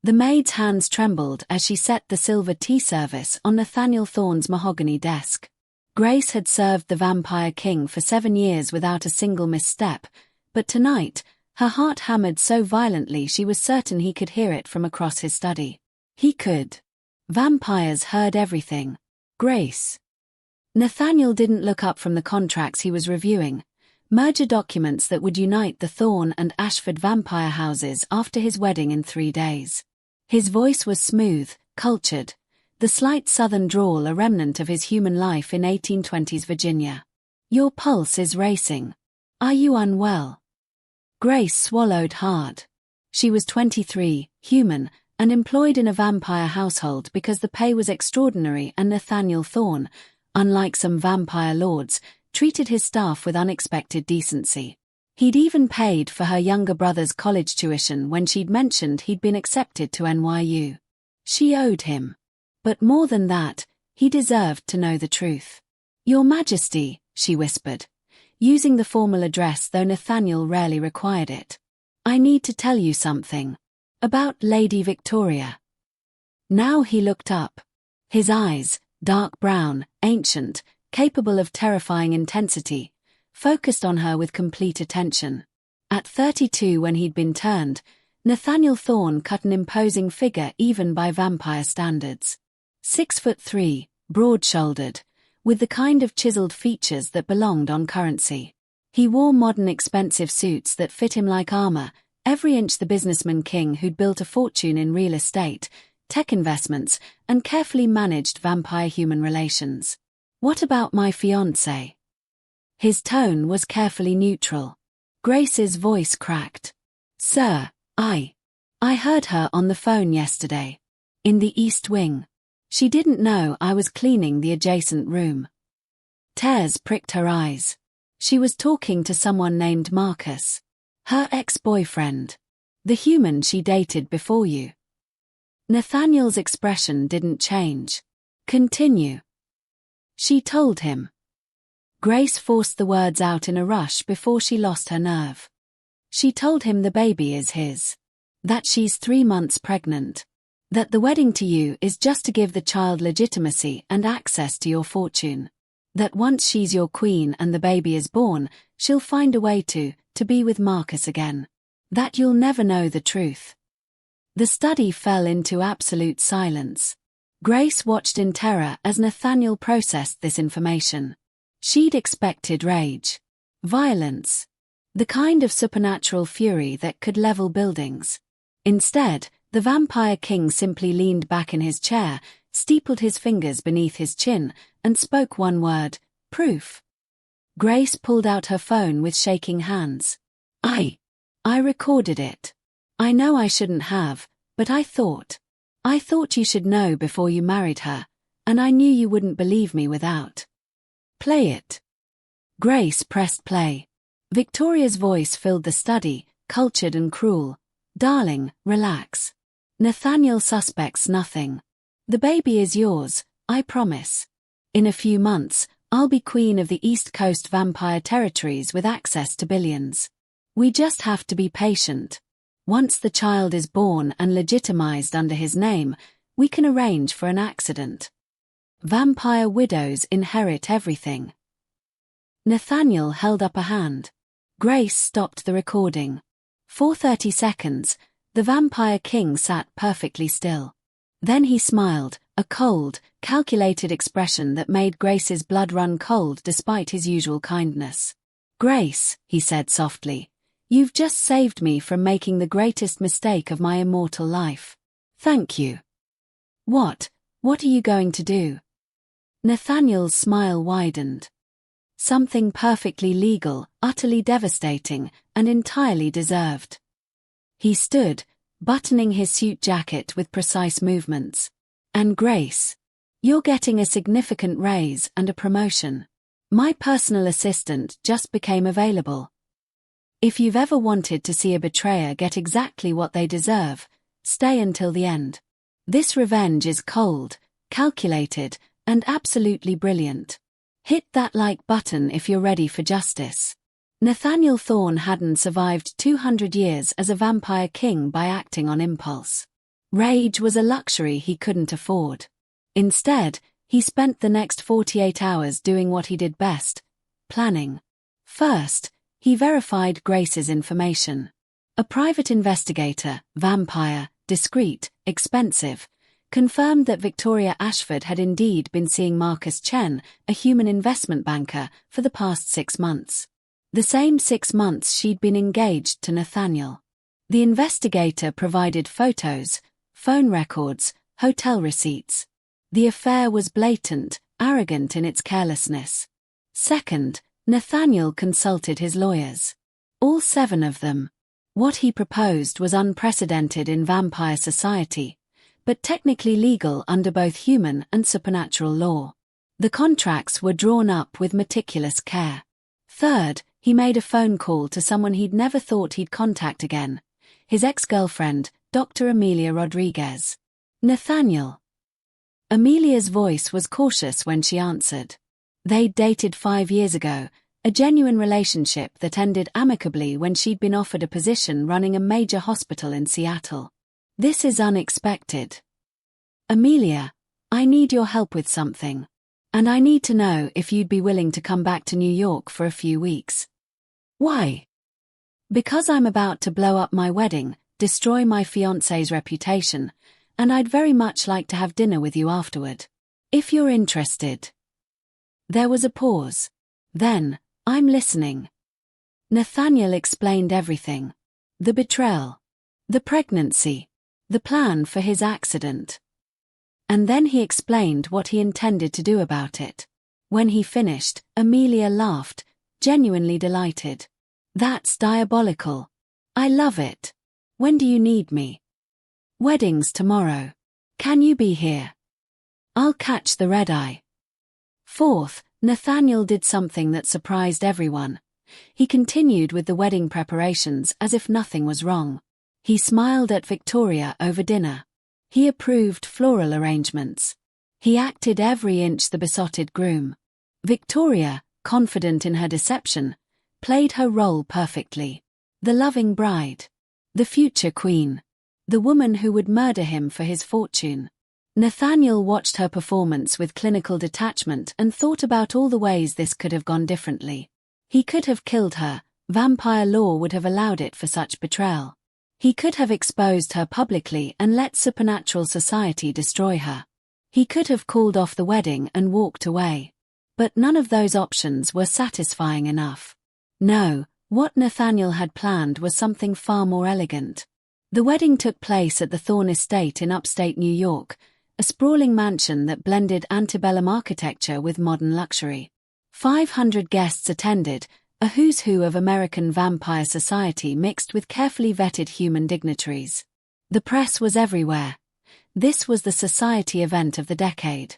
The maid's hands trembled as she set the silver tea service on Nathaniel Thorne's mahogany desk. Grace had served the Vampire King for 7 years without a single misstep, but tonight, her heart hammered so violently she was certain he could hear it from across his study. He could. Vampires heard everything. Grace. Nathaniel didn't look up from the contracts he was reviewing, merger documents that would unite the Thorne and Ashford vampire houses after his wedding in 3 days. His voice was smooth, cultured, the slight southern drawl a remnant of his human life in 1820s Virginia. Your pulse is racing. Are you unwell? Grace swallowed hard. She was 23, human, and employed in a vampire household because the pay was extraordinary, and Nathaniel Thorne, unlike some vampire lords, treated his staff with unexpected decency. He'd even paid for her younger brother's college tuition when she'd mentioned he'd been accepted to NYU. She owed him. But more than that, he deserved to know the truth. Your Majesty, she whispered, using the formal address though Nathaniel rarely required it. I need to tell you something. About Lady Victoria. Now he looked up. His eyes, dark brown, ancient, capable of terrifying intensity, focused on her with complete attention. At 32 when he'd been turned, Nathaniel Thorne cut an imposing figure even by vampire standards. 6'3", broad-shouldered, with the kind of chiseled features that belonged on currency. He wore modern expensive suits that fit him like armor, every inch the businessman king who'd built a fortune in real estate, tech investments, and carefully managed vampire-human relations. What about my fiancée? His tone was carefully neutral. Grace's voice cracked. Sir, I heard her on the phone yesterday. In the East Wing. She didn't know I was cleaning the adjacent room. Tears pricked her eyes. She was talking to someone named Marcus. Her ex-boyfriend. The human she dated before you. Nathaniel's expression didn't change. Continue. She told him. Grace forced the words out in a rush before she lost her nerve. She told him the baby is his. That she's 3 months pregnant. That the wedding to you is just to give the child legitimacy and access to your fortune. That once she's your queen and the baby is born, she'll find a way to be with Marcus again. That you'll never know the truth. The study fell into absolute silence. Grace watched in terror as Nathaniel processed this information. She'd expected rage. Violence. The kind of supernatural fury that could level buildings. Instead, the Vampire King simply leaned back in his chair, steepled his fingers beneath his chin, and spoke one word, proof. Grace pulled out her phone with shaking hands. I recorded it. I know I shouldn't have, but I thought you should know before you married her, and I knew you wouldn't believe me without. Play it. Grace pressed play. Victoria's voice filled the study, cultured and cruel. Darling, relax. Nathaniel suspects nothing. The baby is yours, I promise. In a few months, I'll be queen of the East Coast vampire territories with access to billions. We just have to be patient. Once the child is born and legitimized under his name, we can arrange for an accident. Vampire widows inherit everything. Nathaniel held up a hand. Grace stopped the recording. For 30 seconds, the Vampire King sat perfectly still. Then he smiled, a cold, calculated expression that made Grace's blood run cold despite his usual kindness. Grace, he said softly, you've just saved me from making the greatest mistake of my immortal life. Thank you. What are you going to do? Nathaniel's smile widened. Something perfectly legal, utterly devastating, and entirely deserved. He stood, buttoning his suit jacket with precise movements. And Grace, you're getting a significant raise and a promotion. My personal assistant just became available. If you've ever wanted to see a betrayer get exactly what they deserve, stay until the end. This revenge is cold, calculated, and absolutely brilliant. Hit that like button if you're ready for justice. Nathaniel Thorne hadn't survived 200 years as a vampire king by acting on impulse. Rage was a luxury he couldn't afford. Instead, he spent the next 48 hours doing what he did best: planning. First, he verified Grace's information. A private investigator, vampire, discreet, expensive, confirmed that Victoria Ashford had indeed been seeing Marcus Chen, a human investment banker, for the past 6 months. The same 6 months she'd been engaged to Nathaniel. The investigator provided photos, phone records, hotel receipts. The affair was blatant, arrogant in its carelessness. Second, Nathaniel consulted his lawyers. All 7 of them. What he proposed was unprecedented in vampire society, but technically legal under both human and supernatural law. The contracts were drawn up with meticulous care. Third, he made a phone call to someone he'd never thought he'd contact again: his ex-girlfriend, Dr. Amelia Rodriguez. Nathaniel. Amelia's voice was cautious when she answered. They'd dated 5 years ago, a genuine relationship that ended amicably when she'd been offered a position running a major hospital in Seattle. This is unexpected. Amelia, I need your help with something. And I need to know if you'd be willing to come back to New York for a few weeks. Why? Because I'm about to blow up my wedding, destroy my fiancé's reputation, and I'd very much like to have dinner with you afterward. If you're interested. There was a pause. Then, I'm listening. Nathaniel explained everything. The betrayal. The pregnancy. The plan for his accident. And then he explained what he intended to do about it. When he finished, Amelia laughed, genuinely delighted. That's diabolical. I love it. When do you need me? Wedding's tomorrow. Can you be here? I'll catch the red-eye. Fourth, Nathaniel did something that surprised everyone. He continued with the wedding preparations as if nothing was wrong. He smiled at Victoria over dinner. He approved floral arrangements. He acted every inch the besotted groom. Victoria, confident in her deception, played her role perfectly. The loving bride. The future queen. The woman who would murder him for his fortune. Nathaniel watched her performance with clinical detachment and thought about all the ways this could have gone differently. He could have killed her. Vampire law would have allowed it for such betrayal. He could have exposed her publicly and let supernatural society destroy her. He could have called off the wedding and walked away. But none of those options were satisfying enough. No, what Nathaniel had planned was something far more elegant. The wedding took place at the Thorne estate in upstate New York, a sprawling mansion that blended antebellum architecture with modern luxury. 500 guests attended, a who's who of American vampire society mixed with carefully vetted human dignitaries. The press was everywhere. This was the society event of the decade.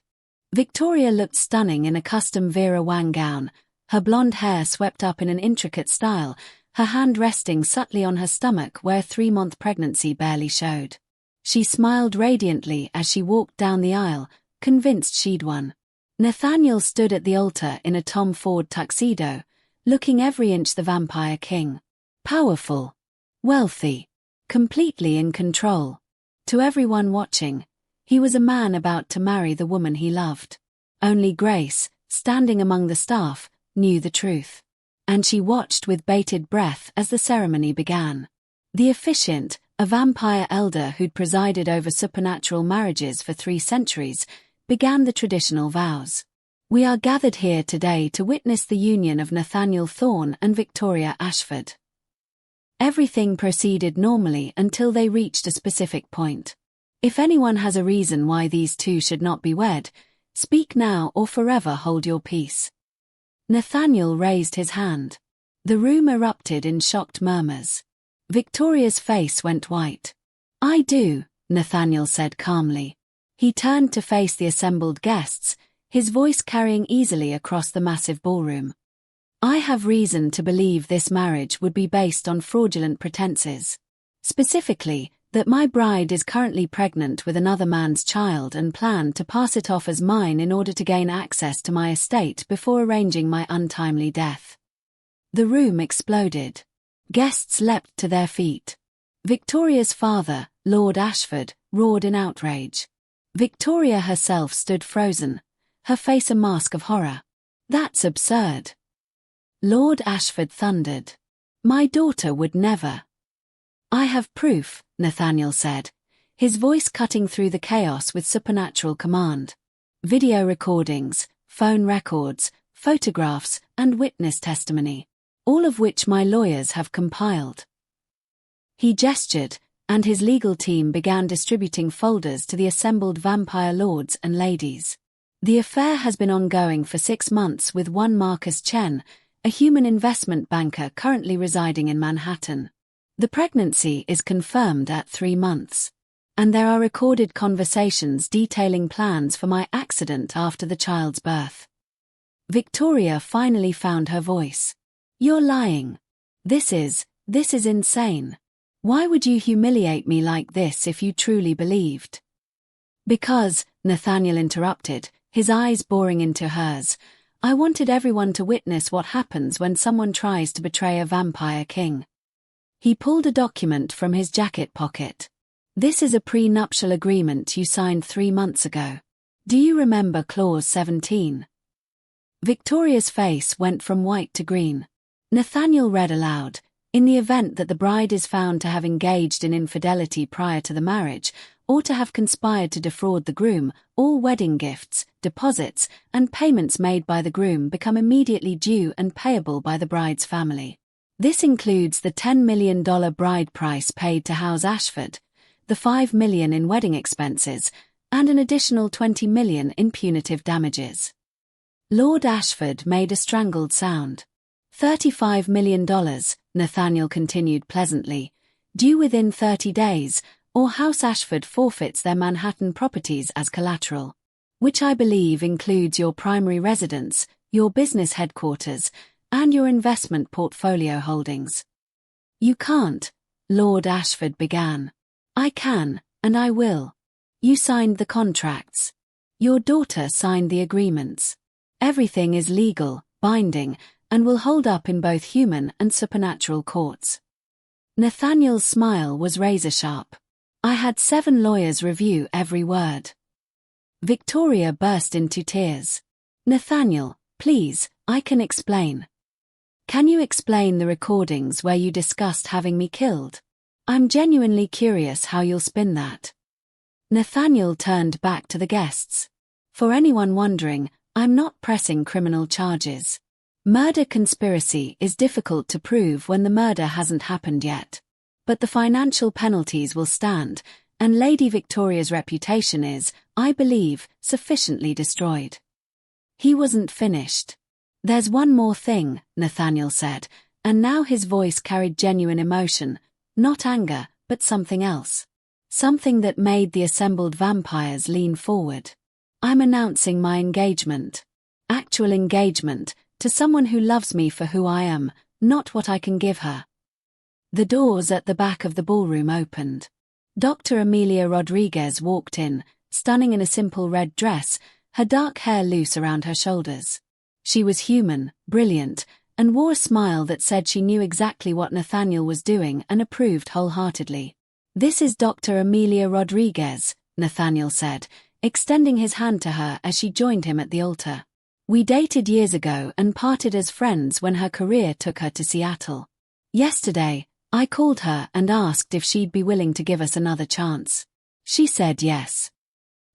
Victoria looked stunning in a custom Vera Wang gown, her blonde hair swept up in an intricate style, her hand resting subtly on her stomach where a 3-month pregnancy barely showed. She smiled radiantly as she walked down the aisle, convinced she'd won. Nathaniel stood at the altar in a Tom Ford tuxedo, looking every inch the vampire king. Powerful. Wealthy. Completely in control. To everyone watching, he was a man about to marry the woman he loved. Only Grace, standing among the staff, knew the truth. And she watched with bated breath as the ceremony began. The officiant, a vampire elder who'd presided over supernatural marriages for 3 centuries, began the traditional vows. We are gathered here today to witness the union of Nathaniel Thorne and Victoria Ashford. Everything proceeded normally until they reached a specific point. If anyone has a reason why these two should not be wed, speak now or forever hold your peace. Nathaniel raised his hand. The room erupted in shocked murmurs. Victoria's face went white. I do, Nathaniel said calmly. He turned to face the assembled guests, his voice carrying easily across the massive ballroom. I have reason to believe this marriage would be based on fraudulent pretenses. Specifically, that my bride is currently pregnant with another man's child and planned to pass it off as mine in order to gain access to my estate before arranging my untimely death. The room exploded. Guests leapt to their feet. Victoria's father, Lord Ashford, roared in outrage. Victoria herself stood frozen, her face a mask of horror. "That's absurd." Lord Ashford thundered. "My daughter would never." "I have proof," Nathaniel said, his voice cutting through the chaos with supernatural command. "Video recordings, phone records, photographs, and witness testimony, all of which my lawyers have compiled." He gestured, and his legal team began distributing folders to the assembled vampire lords and ladies. The affair has been ongoing for 6 months with one Marcus Chen, a human investment banker currently residing in Manhattan. The pregnancy is confirmed at 3 months. And there are recorded conversations detailing plans for my accident after the child's birth. Victoria finally found her voice. "You're lying. This is insane. Why would you humiliate me like this if you truly believed?" "Because," Nathaniel interrupted, his eyes boring into hers, "I wanted everyone to witness what happens when someone tries to betray a vampire king." He pulled a document from his jacket pocket. "This is a prenuptial agreement you signed 3 months ago. Do you remember Clause 17? Victoria's face went from white to green. Nathaniel read aloud, "In the event that the bride is found to have engaged in infidelity prior to the marriage, or to have conspired to defraud the groom, all wedding gifts, deposits, and payments made by the groom become immediately due and payable by the bride's family. This includes the $10 million bride price paid to House Ashford, the $5 million in wedding expenses, and an additional $20 million in punitive damages." Lord Ashford made a strangled sound. $35 million, Nathaniel continued pleasantly, "due within 30 days, or House Ashford forfeits their Manhattan properties as collateral, which I believe includes your primary residence, your business headquarters, and your investment portfolio holdings." "You can't," Lord Ashford began. "I can, and I will. You signed the contracts. Your daughter signed the agreements. Everything is legal, binding, and will hold up in both human and supernatural courts." Nathaniel's smile was razor-sharp. "I had 7 lawyers review every word." Victoria burst into tears. "Nathaniel, please, I can explain." "Can you explain the recordings where you discussed having me killed? I'm genuinely curious how you'll spin that." Nathaniel turned back to the guests. "For anyone wondering, I'm not pressing criminal charges. Murder conspiracy is difficult to prove when the murder hasn't happened yet. But the financial penalties will stand, and Lady Victoria's reputation is, I believe, sufficiently destroyed." He wasn't finished. "There's one more thing," Nathaniel said, and now his voice carried genuine emotion. Not anger, but something else. Something that made the assembled vampires lean forward. "I'm announcing my engagement. Actual engagement, to someone who loves me for who I am, not what I can give her." The doors at the back of the ballroom opened. Dr. Amelia Rodriguez walked in, stunning in a simple red dress, her dark hair loose around her shoulders. She was human, brilliant, and wore a smile that said she knew exactly what Nathaniel was doing and approved wholeheartedly. "This is Dr. Amelia Rodriguez," Nathaniel said, extending his hand to her as she joined him at the altar. "We dated years ago and parted as friends when her career took her to Seattle. Yesterday, I called her and asked if she'd be willing to give us another chance. She said yes."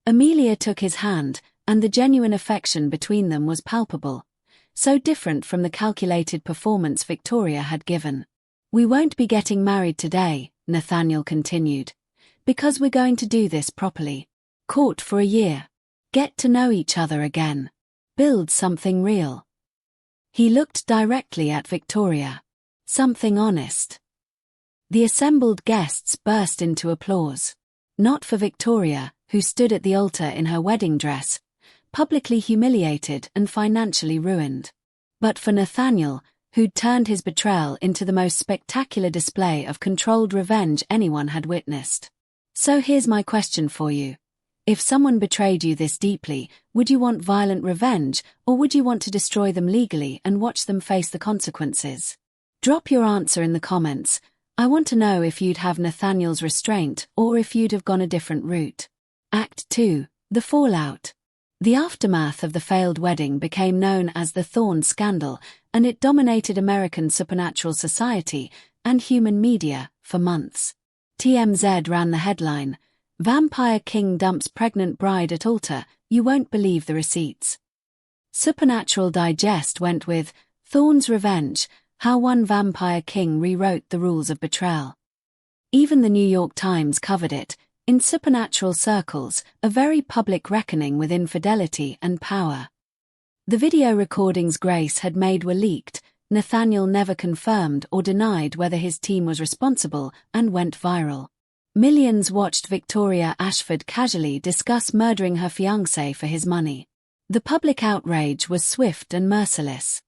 Amelia took his hand, and the genuine affection between them was palpable. So different from the calculated performance Victoria had given. "We won't be getting married today," Nathaniel continued, "because we're going to do this properly. Court for a year. Get to know each other again. Build something real." He looked directly at Victoria. "Something honest." The assembled guests burst into applause. Not for Victoria, who stood at the altar in her wedding dress, publicly humiliated and financially ruined. But for Nathaniel, who'd turned his betrayal into the most spectacular display of controlled revenge anyone had witnessed. "So here's my question for you. If someone betrayed you this deeply, would you want violent revenge, or would you want to destroy them legally and watch them face the consequences? Drop your answer in the comments. I want to know if you'd have Nathaniel's restraint or if you'd have gone a different route. Act 2. The Fallout. The aftermath of the failed wedding became known as the Thorne scandal, and it dominated American supernatural society and human media for months. TMZ ran the headline, "Vampire King Dumps Pregnant Bride at Altar, You Won't Believe the Receipts." Supernatural Digest went with, "Thorne's Revenge, How One Vampire King Rewrote the Rules of Betrayal." Even the New York Times covered it, in supernatural circles, a very public reckoning with infidelity and power. The video recordings Grace had made were leaked. Nathaniel never confirmed or denied whether his team was responsible, and went viral. Millions watched Victoria Ashford casually discuss murdering her fiancé for his money. The public outrage was swift and merciless.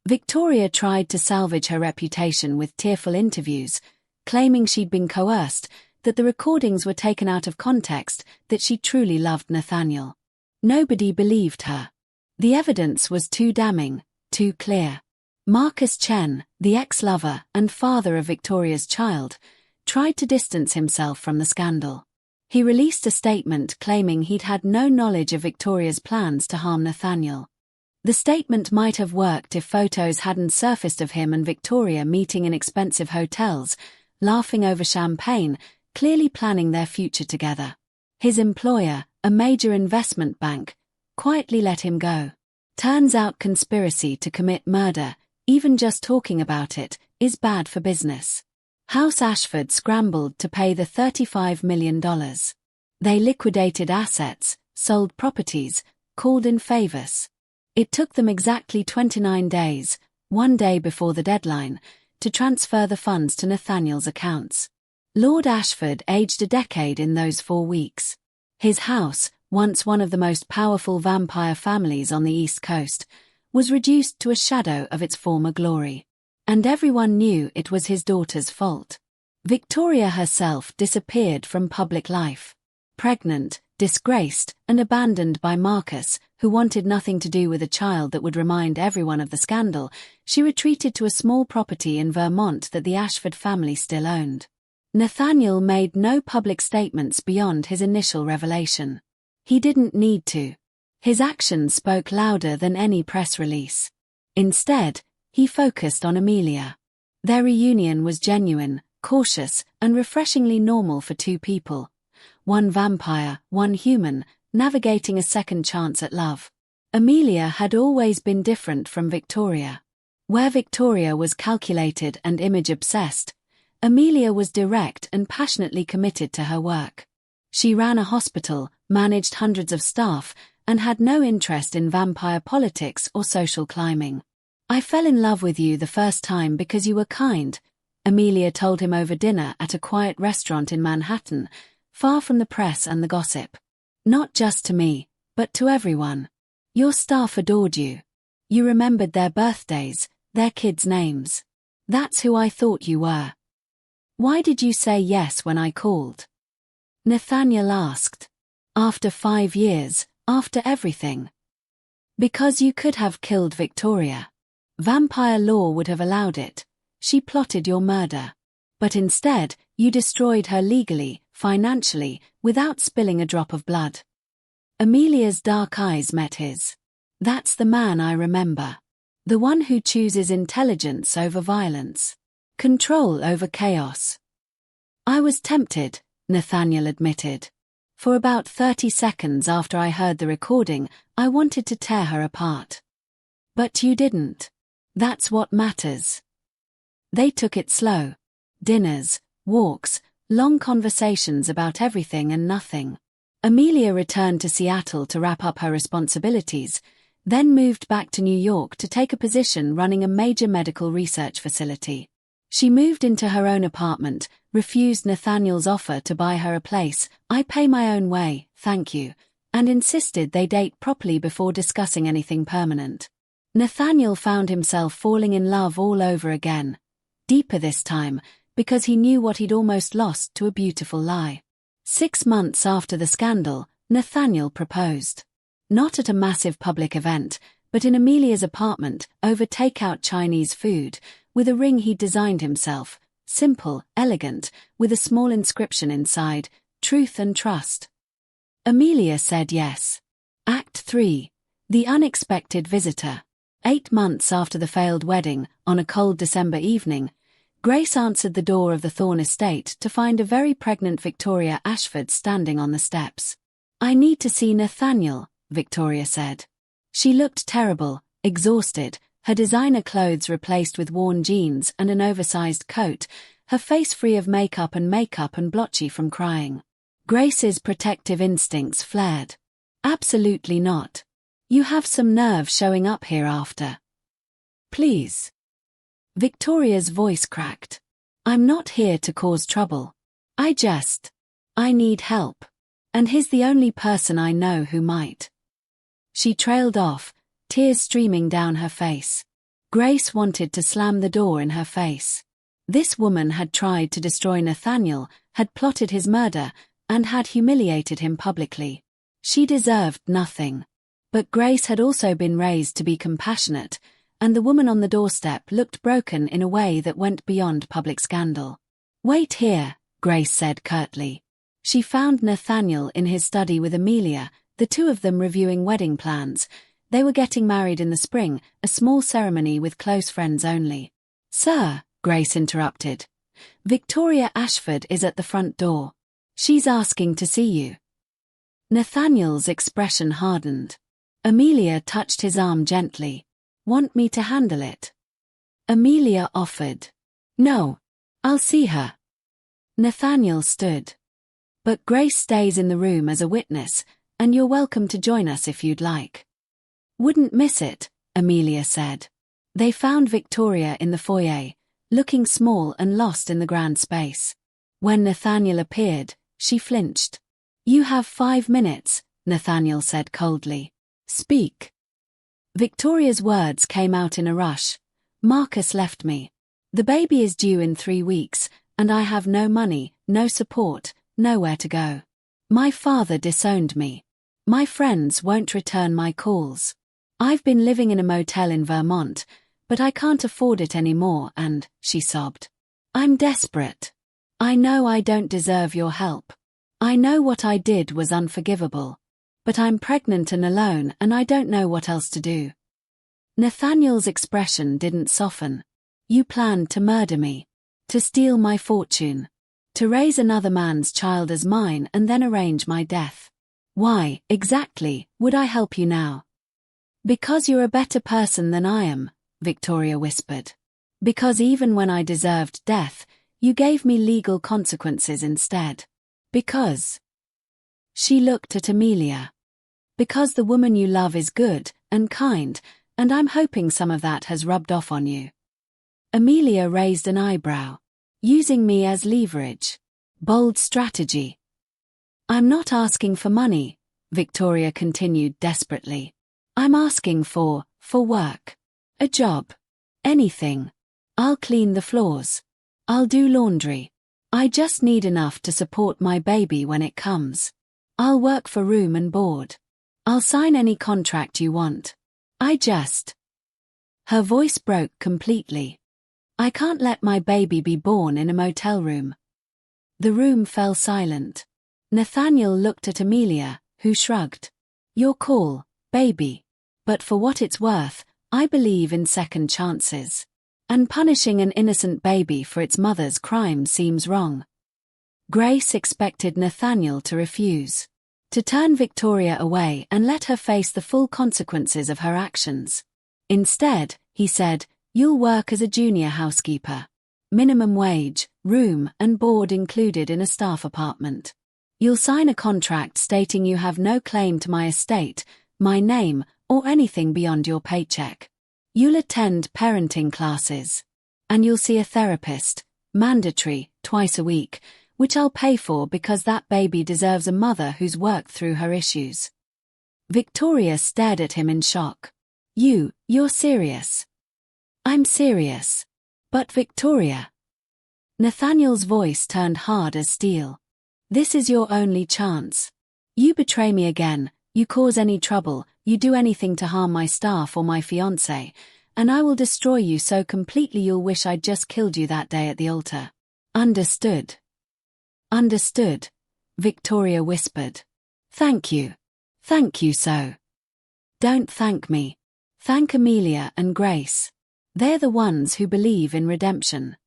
Victoria tried to salvage her reputation with tearful interviews, claiming she'd been coerced, that the recordings were taken out of context, that she truly loved Nathaniel. Nobody believed her. The evidence was too damning, too clear. Marcus Chen, the ex-lover and father of Victoria's child, tried to distance himself from the scandal. He released a statement claiming he'd had no knowledge of Victoria's plans to harm Nathaniel. The statement might have worked if photos hadn't surfaced of him and Victoria meeting in expensive hotels, laughing over champagne, clearly planning their future together. His employer, a major investment bank, quietly let him go. Turns out conspiracy to commit murder, even just talking about it, is bad for business. House Ashford scrambled to pay the $35 million. They liquidated assets, sold properties, called in favors. It took them exactly 29 days, one day before the deadline, to transfer the funds to Nathaniel's accounts. Lord Ashford aged a decade in those 4 weeks. His house, once one of the most powerful vampire families on the East Coast, was reduced to a shadow of its former glory. And everyone knew it was his daughter's fault. Victoria herself disappeared from public life. Pregnant, disgraced, and abandoned by Marcus, who wanted nothing to do with a child that would remind everyone of the scandal, she retreated to a small property in Vermont that the Ashford family still owned. Nathaniel made no public statements beyond his initial revelation. He didn't need to. His actions spoke louder than any press release. Instead, he focused on Amelia. Their reunion was genuine, cautious, and refreshingly normal for two people. One vampire, one human, navigating a second chance at love. Amelia had always been different from Victoria. Where Victoria was calculated and image-obsessed, Amelia was direct and passionately committed to her work. She ran a hospital, managed hundreds of staff, and had no interest in vampire politics or social climbing. "I fell in love with you the first time because you were kind," Amelia told him over dinner at a quiet restaurant in Manhattan, far from the press and the gossip. "Not just to me, but to everyone. Your staff adored you. You remembered their birthdays, their kids' names. That's who I thought you were. Why did you say yes when I called?" Nathaniel asked. "After 5 years, after everything." "Because you could have killed Victoria. Vampire law would have allowed it. She plotted your murder. But instead, you destroyed her legally, financially, without spilling a drop of blood." Amelia's dark eyes met his. "That's the man I remember. The one who chooses intelligence over violence. Control over chaos." "I was tempted," Nathaniel admitted. "For about 30 seconds after I heard the recording, I wanted to tear her apart. But you didn't. That's what matters." They took it slow. Dinners, walks, long conversations about everything and nothing. Amelia returned to Seattle to wrap up her responsibilities, then moved back to New York to take a position running a major medical research facility. She moved into her own apartment, refused Nathaniel's offer to buy her a place, "I pay my own way, thank you," and insisted they date properly before discussing anything permanent. Nathaniel found himself falling in love all over again. Deeper this time, because he knew what he'd almost lost to a beautiful lie. 6 months after the scandal, Nathaniel proposed. Not at a massive public event, but in Amelia's apartment, over takeout Chinese food, with a ring he'd designed himself, simple, elegant, with a small inscription inside, truth and trust. Amelia said yes. Act 3. The unexpected visitor. 8 months after the failed wedding, on a cold December evening, Grace answered the door of the Thorne estate to find a very pregnant Victoria Ashford standing on the steps. "I need to see Nathaniel," Victoria said. She looked terrible, exhausted, her designer clothes replaced with worn jeans and an oversized coat, her face free of makeup and blotchy from crying. Grace's protective instincts flared. "Absolutely not. You have some nerve showing up here after. Please." Victoria's voice cracked. "I'm not here to cause trouble. I need help. And he's the only person I know who might." She trailed off, tears streaming down her face. Grace wanted to slam the door in her face. This woman had tried to destroy Nathaniel, had plotted his murder, and had humiliated him publicly. She deserved nothing. But Grace had also been raised to be compassionate, and the woman on the doorstep looked broken in a way that went beyond public scandal. "Wait here," Grace said curtly. She found Nathaniel in his study with Amelia, the two of them reviewing wedding plans. They were getting married in the spring, a small ceremony with close friends only. "Sir," Grace interrupted. "Victoria Ashford is at the front door. She's asking to see you." Nathaniel's expression hardened. Amelia touched his arm gently. "Want me to handle it?" Amelia offered. "No. I'll see her." Nathaniel stood. "But Grace stays in the room as a witness, and you're welcome to join us if you'd like." "Wouldn't miss it," Amelia said. They found Victoria in the foyer, looking small and lost in the grand space. When Nathaniel appeared, she flinched. "You have 5 minutes," Nathaniel said coldly. "Speak." Victoria's words came out in a rush. "Marcus left me. The baby is due in 3 weeks, and I have no money, no support, nowhere to go. My father disowned me. My friends won't return my calls. I've been living in a motel in Vermont, but I can't afford it anymore and," she sobbed, "I'm desperate. I know I don't deserve your help. I know what I did was unforgivable. But I'm pregnant and alone and I don't know what else to do." Nathaniel's expression didn't soften. "You planned to murder me. To steal my fortune. To raise another man's child as mine and then arrange my death. Why, exactly, would I help you now?" "Because you're a better person than I am," Victoria whispered. "Because even when I deserved death, you gave me legal consequences instead. Because..." She looked at Amelia. "Because the woman you love is good and kind, and I'm hoping some of that has rubbed off on you." Amelia raised an eyebrow. "Using me as leverage. Bold strategy." "I'm not asking for money," Victoria continued desperately. "I'm asking for work. A job. Anything. I'll clean the floors. I'll do laundry. I just need enough to support my baby when it comes. I'll work for room and board. I'll sign any contract you want. Her voice broke completely. "I can't let my baby be born in a motel room." The room fell silent. Nathaniel looked at Amelia, who shrugged. "Your call, baby. But for what it's worth, I believe in second chances. And punishing an innocent baby for its mother's crime seems wrong." Grace expected Nathaniel to refuse. To turn Victoria away and let her face the full consequences of her actions. Instead, he said, "You'll work as a junior housekeeper. Minimum wage, room and board included in a staff apartment. You'll sign a contract stating you have no claim to my estate, my name, or anything beyond your paycheck. You'll attend parenting classes. And you'll see a therapist, mandatory, twice a week, which I'll pay for because that baby deserves a mother who's worked through her issues." Victoria stared at him in shock. You're serious?" "I'm serious. But Victoria..." Nathaniel's voice turned hard as steel. "This is your only chance. You betray me again, you cause any trouble, you do anything to harm my staff or my fiancé, and I will destroy you so completely you'll wish I'd just killed you that day at the altar." Understood. Understood, Victoria whispered. Thank you. Thank you so. Don't thank me. Thank Amelia and Grace. They're the ones who believe in redemption.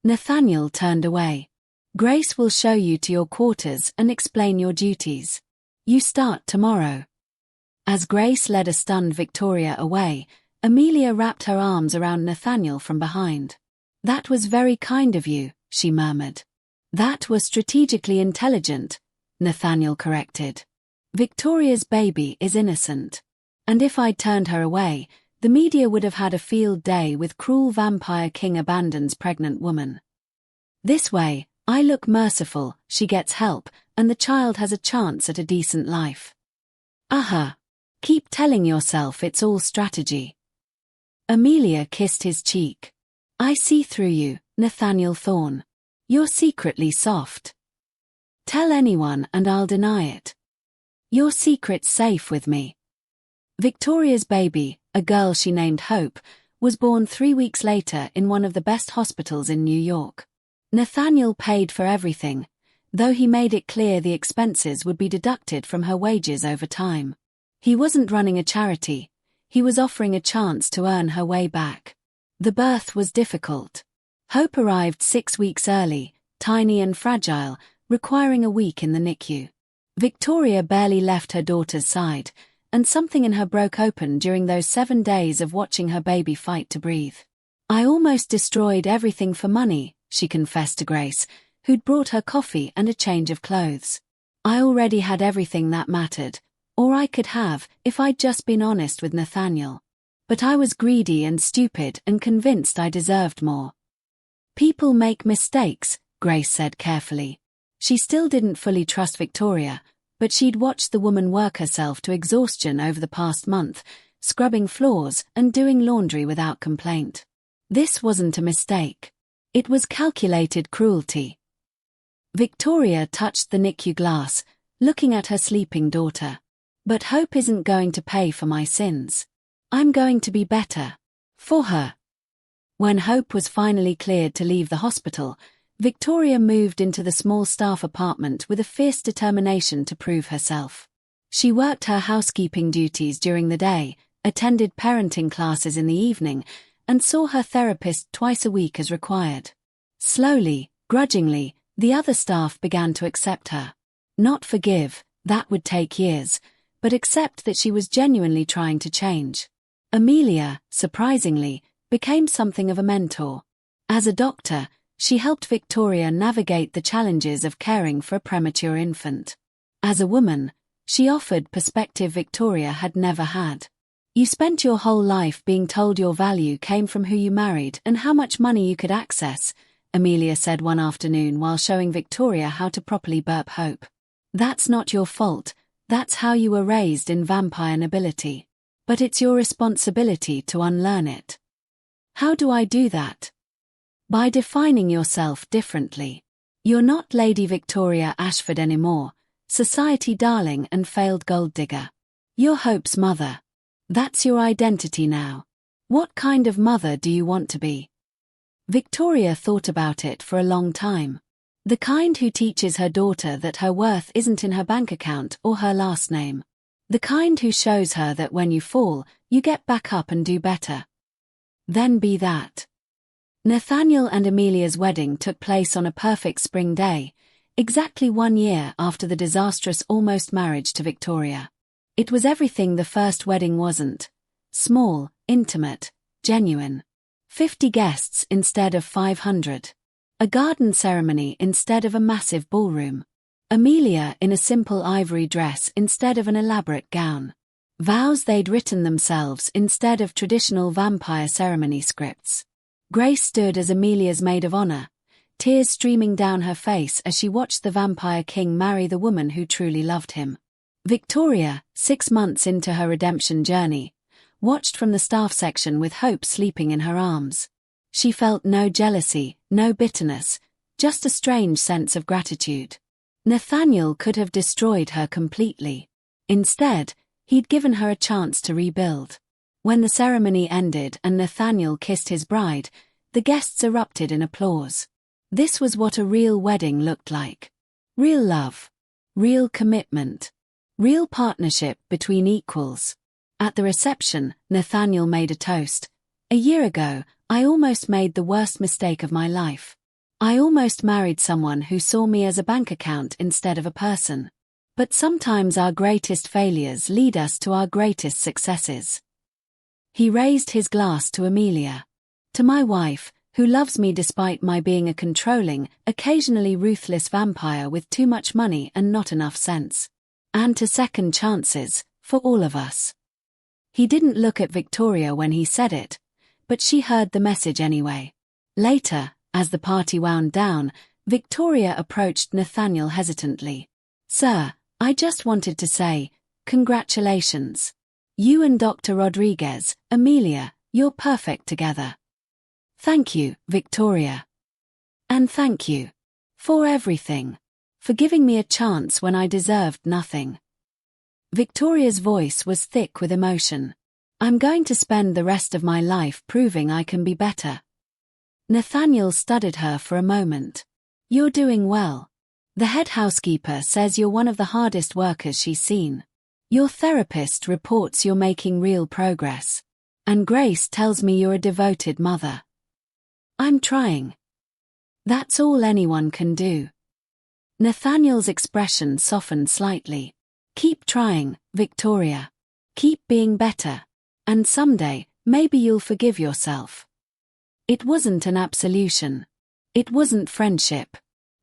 Nathaniel turned away. Grace will show you to your quarters and explain your duties. You start tomorrow. As Grace led a stunned Victoria away, Amelia wrapped her arms around Nathaniel from behind. That was very kind of you, she murmured. That was strategically intelligent, Nathaniel corrected. Victoria's baby is innocent. And if I'd turned her away, the media would have had a field day with cruel vampire king abandons pregnant woman. This way, I look merciful, she gets help, and the child has a chance at a decent life. Aha. Keep telling yourself it's all strategy. Amelia kissed his cheek. I see through you, Nathaniel Thorne. You're secretly soft. Tell anyone and I'll deny it. Your secret's safe with me. Victoria's baby, a girl she named Hope, was born 3 weeks later in one of the best hospitals in New York. Nathaniel paid for everything, though he made it clear the expenses would be deducted from her wages over time. He wasn't running a charity, he was offering a chance to earn her way back. The birth was difficult. Hope arrived 6 weeks early, tiny and fragile, requiring a week in the NICU. Victoria barely left her daughter's side, and something in her broke open during those 7 days of watching her baby fight to breathe. I almost destroyed everything for money, she confessed to Grace, who'd brought her coffee and a change of clothes. I already had everything that mattered, or I could have if I'd just been honest with Nathaniel. But I was greedy and stupid and convinced I deserved more. People make mistakes, Grace said carefully. She still didn't fully trust Victoria, but she'd watched the woman work herself to exhaustion over the past month, scrubbing floors and doing laundry without complaint. This wasn't a mistake. It was calculated cruelty. Victoria touched the NICU glass, looking at her sleeping daughter. But Hope isn't going to pay for my sins. I'm going to be better. For her. When Hope was finally cleared to leave the hospital, Victoria moved into the small staff apartment with a fierce determination to prove herself. She worked her housekeeping duties during the day, attended parenting classes in the evening, and saw her therapist twice a week as required. Slowly, grudgingly, the other staff began to accept her. Not forgive, that would take years, but accept that she was genuinely trying to change. Amelia, surprisingly, became something of a mentor. As a doctor, she helped Victoria navigate the challenges of caring for a premature infant. As a woman, she offered perspective Victoria had never had. You spent your whole life being told your value came from who you married and how much money you could access, Amelia said one afternoon while showing Victoria how to properly burp Hope. That's not your fault, that's how you were raised in vampire nobility. But it's your responsibility to unlearn it. How do I do that? By defining yourself differently. You're not Lady Victoria Ashford anymore, society darling and failed gold digger. You're Hope's mother. That's your identity now. What kind of mother do you want to be? Victoria thought about it for a long time. The kind who teaches her daughter that her worth isn't in her bank account or her last name. The kind who shows her that when you fall, you get back up and do better. Then be that. Nathaniel and Amelia's wedding took place on a perfect spring day, exactly 1 year after the disastrous almost marriage to Victoria. It was everything the first wedding wasn't. Small, intimate, genuine. 50 guests instead of 500. A garden ceremony instead of a massive ballroom. Amelia in a simple ivory dress instead of an elaborate gown. Vows they'd written themselves instead of traditional vampire ceremony scripts. Grace stood as Amelia's maid of honor, tears streaming down her face as she watched the vampire king marry the woman who truly loved him. Victoria, 6 months into her redemption journey, watched from the staff section with Hope sleeping in her arms. She felt no jealousy, no bitterness, just a strange sense of gratitude. Nathaniel could have destroyed her completely. Instead, he'd given her a chance to rebuild. When the ceremony ended and Nathaniel kissed his bride, the guests erupted in applause. This was what a real wedding looked like. Real love. Real commitment. Real partnership between equals. At the reception, Nathaniel made a toast. "A year ago, I almost made the worst mistake of my life. I almost married someone who saw me as a bank account instead of a person. But sometimes our greatest failures lead us to our greatest successes." He raised his glass to Amelia. "To my wife, who loves me despite my being a controlling, occasionally ruthless vampire with too much money and not enough sense. And to second chances, for all of us." He didn't look at Victoria when he said it, but she heard the message anyway. Later, as the party wound down, Victoria approached Nathaniel hesitantly. "Sir, I just wanted to say, congratulations. You and Dr. Rodriguez, Amelia, you're perfect together." "Thank you, Victoria. And thank you. For everything. For giving me a chance when I deserved nothing." Victoria's voice was thick with emotion. "I'm going to spend the rest of my life proving I can be better." Nathaniel studied her for a moment. "You're doing well. The head housekeeper says you're one of the hardest workers she's seen. Your therapist reports you're making real progress. And Grace tells me you're a devoted mother." "I'm trying. That's all anyone can do." Nathaniel's expression softened slightly. "Keep trying, Victoria. Keep being better. And someday, maybe you'll forgive yourself." It wasn't an absolution. It wasn't friendship.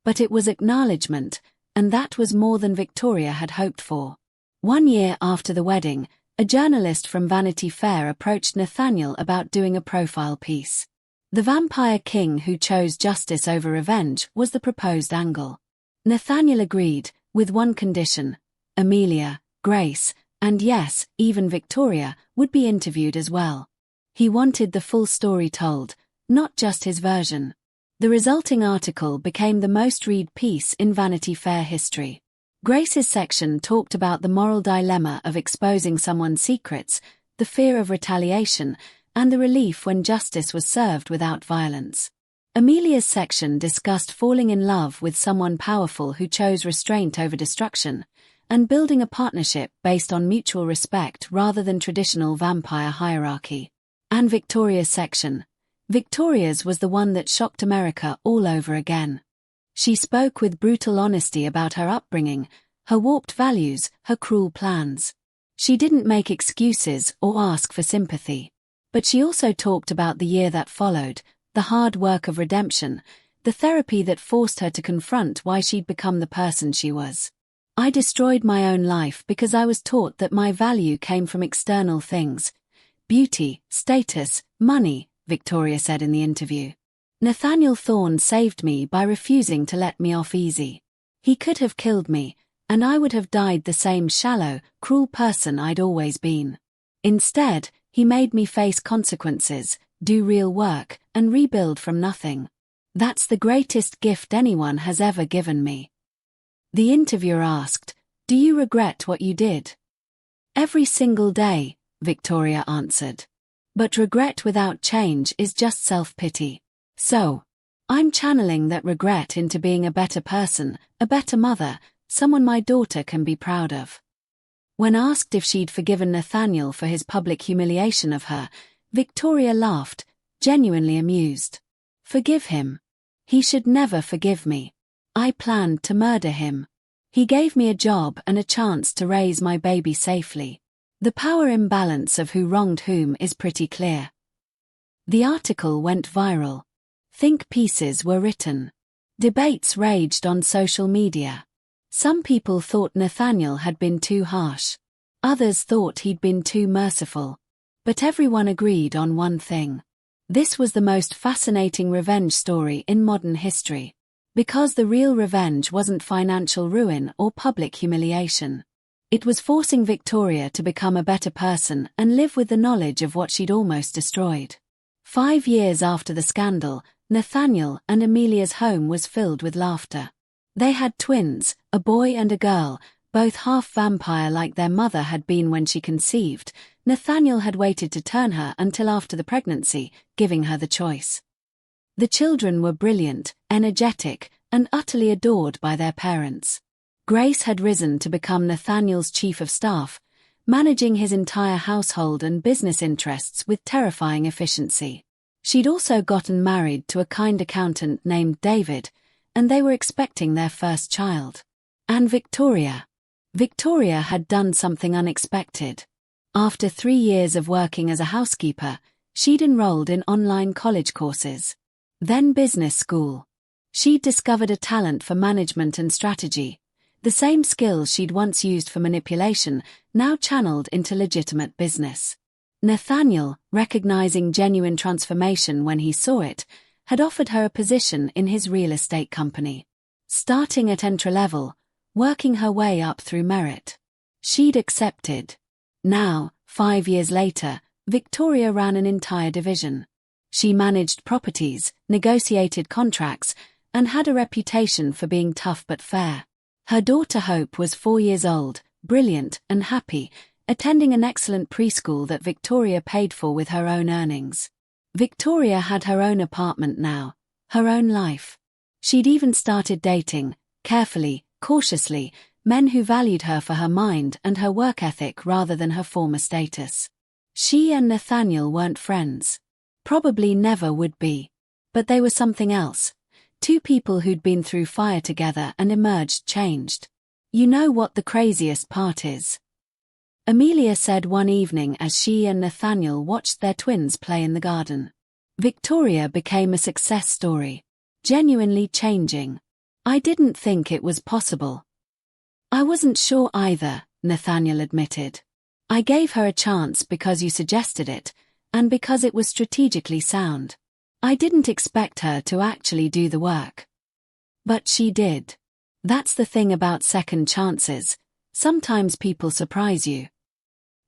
But it was acknowledgement, and that was more than Victoria had hoped for. 1 year after the wedding, a journalist from Vanity Fair approached Nathaniel about doing a profile piece. The vampire king who chose justice over revenge was the proposed angle. Nathaniel agreed, with one condition: Amelia, Grace, and yes, even Victoria, would be interviewed as well. He wanted the full story told, not just his version. The resulting article became the most read piece in Vanity Fair history. Grace's section talked about the moral dilemma of exposing someone's secrets, the fear of retaliation, and the relief when justice was served without violence. Amelia's section discussed falling in love with someone powerful who chose restraint over destruction, and building a partnership based on mutual respect rather than traditional vampire hierarchy. And Victoria's section. Victoria's was the one that shocked America all over again. She spoke with brutal honesty about her upbringing, her warped values, her cruel plans. She didn't make excuses or ask for sympathy. But she also talked about the year that followed, the hard work of redemption, the therapy that forced her to confront why she'd become the person she was. "I destroyed my own life because I was taught that my value came from external things. Beauty, status, money," Victoria said in the interview. "Nathaniel Thorne saved me by refusing to let me off easy. He could have killed me, and I would have died the same shallow, cruel person I'd always been. Instead, he made me face consequences, do real work, and rebuild from nothing. That's the greatest gift anyone has ever given me." The interviewer asked, "Do you regret what you did?" "Every single day," Victoria answered. "But regret without change is just self-pity. So, I'm channeling that regret into being a better person, a better mother, someone my daughter can be proud of." When asked if she'd forgiven Nathaniel for his public humiliation of her, Victoria laughed, genuinely amused. "Forgive him. He should never forgive me. I planned to murder him. He gave me a job and a chance to raise my baby safely. The power imbalance of who wronged whom is pretty clear." The article went viral. Think pieces were written. Debates raged on social media. Some people thought Nathaniel had been too harsh. Others thought he'd been too merciful. But everyone agreed on one thing. This was the most fascinating revenge story in modern history. Because the real revenge wasn't financial ruin or public humiliation. It was forcing Victoria to become a better person and live with the knowledge of what she'd almost destroyed. 5 years after the scandal, Nathaniel and Amelia's home was filled with laughter. They had twins, a boy and a girl, both half vampire like their mother had been when she conceived. Nathaniel had waited to turn her until after the pregnancy, giving her the choice. The children were brilliant, energetic, and utterly adored by their parents. Grace had risen to become Nathaniel's chief of staff, managing his entire household and business interests with terrifying efficiency. She'd also gotten married to a kind accountant named David, and they were expecting their first child. And Victoria. Victoria had done something unexpected. After 3 years of working as a housekeeper, she'd enrolled in online college courses. Then business school. She'd discovered a talent for management and strategy. The same skills she'd once used for manipulation, now channeled into legitimate business. Nathaniel, recognizing genuine transformation when he saw it, had offered her a position in his real estate company. Starting at entry-level, working her way up through merit. She'd accepted. Now, 5 years later, Victoria ran an entire division. She managed properties, negotiated contracts, and had a reputation for being tough but fair. Her daughter Hope was 4 years old, brilliant and happy, attending an excellent preschool that Victoria paid for with her own earnings. Victoria had her own apartment now, her own life. She'd even started dating, carefully, cautiously, men who valued her for her mind and her work ethic rather than her former status. She and Nathaniel weren't friends. Probably never would be. But they were something else. Two people who'd been through fire together and emerged changed. You know what the craziest part is? Amelia said one evening as she and Nathaniel watched their twins play in the garden. Victoria became a success story. Genuinely changing. I didn't think it was possible. I wasn't sure either, Nathaniel admitted. I gave her a chance because you suggested it, and because it was strategically sound. I didn't expect her to actually do the work. But she did. That's the thing about second chances. Sometimes people surprise you.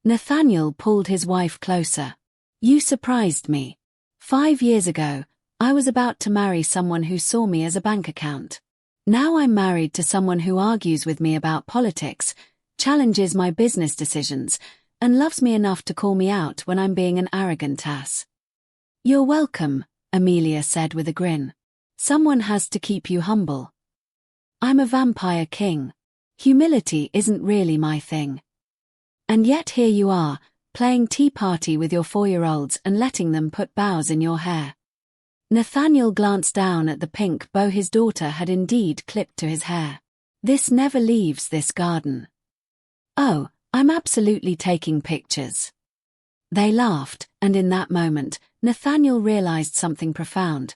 Nathaniel pulled his wife closer. You surprised me. 5 years ago, I was about to marry someone who saw me as a bank account. Now I'm married to someone who argues with me about politics, challenges my business decisions, and loves me enough to call me out when I'm being an arrogant ass. You're welcome, Amelia said with a grin. Someone has to keep you humble. I'm a vampire king. Humility isn't really my thing. And yet here you are, playing tea party with your 4-year-olds and letting them put bows in your hair. Nathaniel glanced down at the pink bow his daughter had indeed clipped to his hair. This never leaves this garden. Oh, I'm absolutely taking pictures. They laughed, and in that moment, Nathaniel realized something profound.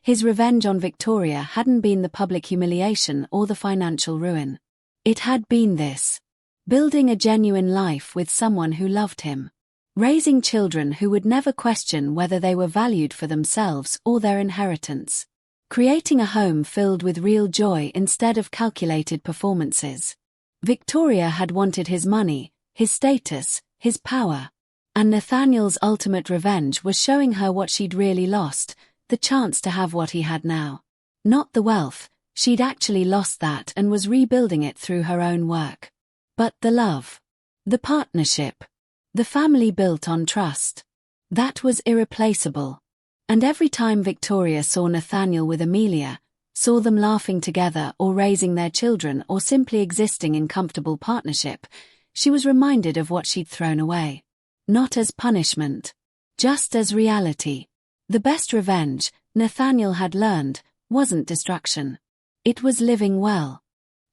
His revenge on Victoria hadn't been the public humiliation or the financial ruin. It had been this. Building a genuine life with someone who loved him. Raising children who would never question whether they were valued for themselves or their inheritance. Creating a home filled with real joy instead of calculated performances. Victoria had wanted his money, his status, his power. And Nathaniel's ultimate revenge was showing her what she'd really lost, the chance to have what he had now. Not the wealth, she'd actually lost that and was rebuilding it through her own work. But the love. The partnership. The family built on trust. That was irreplaceable. And every time Victoria saw Nathaniel with Amelia, saw them laughing together or raising their children or simply existing in comfortable partnership, she was reminded of what she'd thrown away. Not as punishment. Just as reality. The best revenge, Nathaniel had learned, wasn't destruction. It was living well.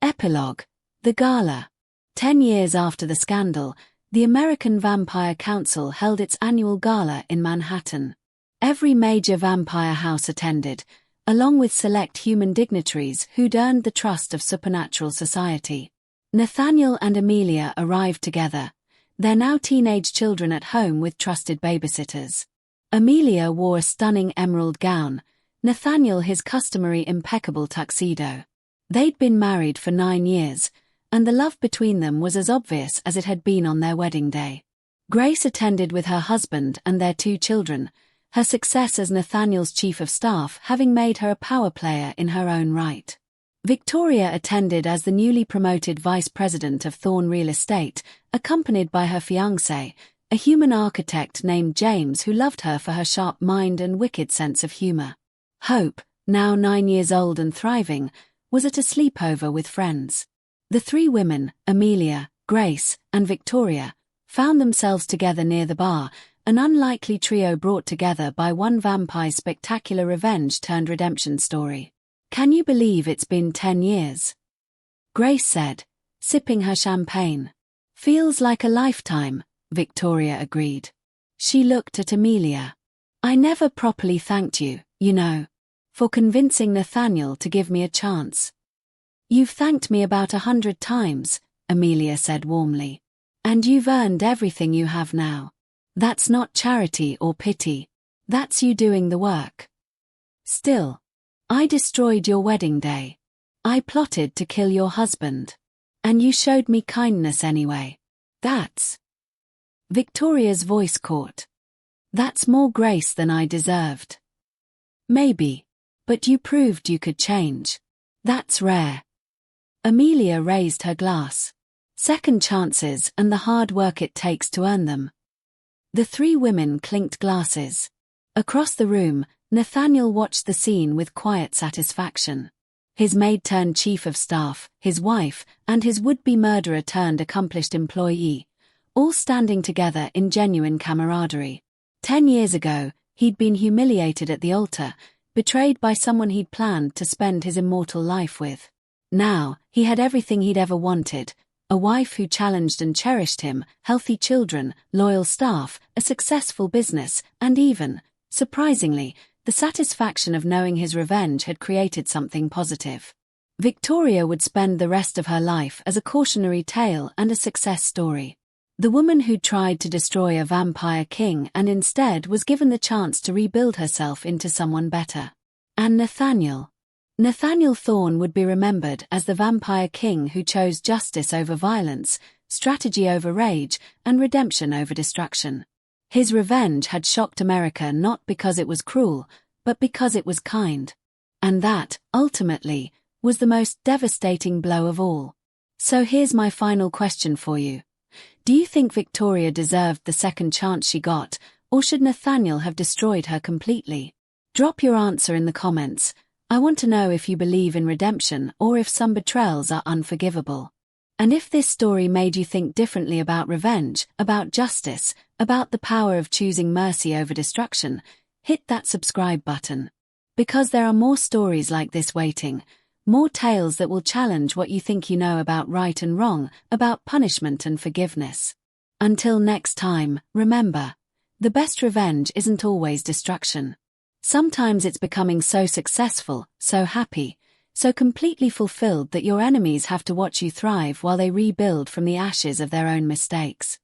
Epilogue. The Gala. 10 years after the scandal, the American Vampire Council held its annual gala in Manhattan. Every major vampire house attended, along with select human dignitaries who'd earned the trust of supernatural society. Nathaniel and Amelia arrived together, their now teenage children at home with trusted babysitters. Amelia wore a stunning emerald gown, Nathaniel his customary impeccable tuxedo. They'd been married for 9 years, and the love between them was as obvious as it had been on their wedding day. Grace attended with her husband and their 2 children, her success as Nathaniel's chief of staff having made her a power player in her own right. Victoria attended as the newly promoted vice president of Thorne Real Estate, accompanied by her fiancé, a human architect named James who loved her for her sharp mind and wicked sense of humor. Hope, now 9 years old and thriving, was at a sleepover with friends. The three women, Amelia, Grace, and Victoria, found themselves together near the bar, an unlikely trio brought together by one vampire's spectacular revenge-turned-redemption story. "Can you believe it's been 10 years?" Grace said, sipping her champagne. "Feels like a lifetime," Victoria agreed. She looked at Amelia. "I never properly thanked you, you know, for convincing Nathaniel to give me a chance." "You've thanked me about 100 times," Amelia said warmly. "And you've earned everything you have now. That's not charity or pity. That's you doing the work. Still, I destroyed your wedding day. I plotted to kill your husband. And you showed me kindness anyway. That's..." Victoria's voice caught. "That's more grace than I deserved." "Maybe. But you proved you could change. That's rare." Amelia raised her glass. "Second chances and the hard work it takes to earn them." The three women clinked glasses. Across the room, Nathaniel watched the scene with quiet satisfaction. His maid turned chief of staff, his wife, and his would-be murderer turned accomplished employee, all standing together in genuine camaraderie. 10 years ago, he'd been humiliated at the altar, betrayed by someone he'd planned to spend his immortal life with. Now, he had everything he'd ever wanted: a wife who challenged and cherished him, healthy children, loyal staff, a successful business, and even, surprisingly, the satisfaction of knowing his revenge had created something positive. Victoria would spend the rest of her life as a cautionary tale and a success story. The woman who tried to destroy a vampire king and instead was given the chance to rebuild herself into someone better. And Nathaniel Thorne would be remembered as the vampire king who chose justice over violence, strategy over rage, and redemption over destruction. His revenge had shocked America not because it was cruel, but because it was kind. And that, ultimately, was the most devastating blow of all. So here's my final question for you. Do you think Victoria deserved the second chance she got, or should Nathaniel have destroyed her completely? Drop your answer in the comments. I want to know if you believe in redemption or if some betrayals are unforgivable. And if this story made you think differently about revenge, about justice, about the power of choosing mercy over destruction, hit that subscribe button. Because there are more stories like this waiting, more tales that will challenge what you think you know about right and wrong, about punishment and forgiveness. Until next time, remember, the best revenge isn't always destruction. Sometimes it's becoming so successful, so happy, so completely fulfilled that your enemies have to watch you thrive while they rebuild from the ashes of their own mistakes.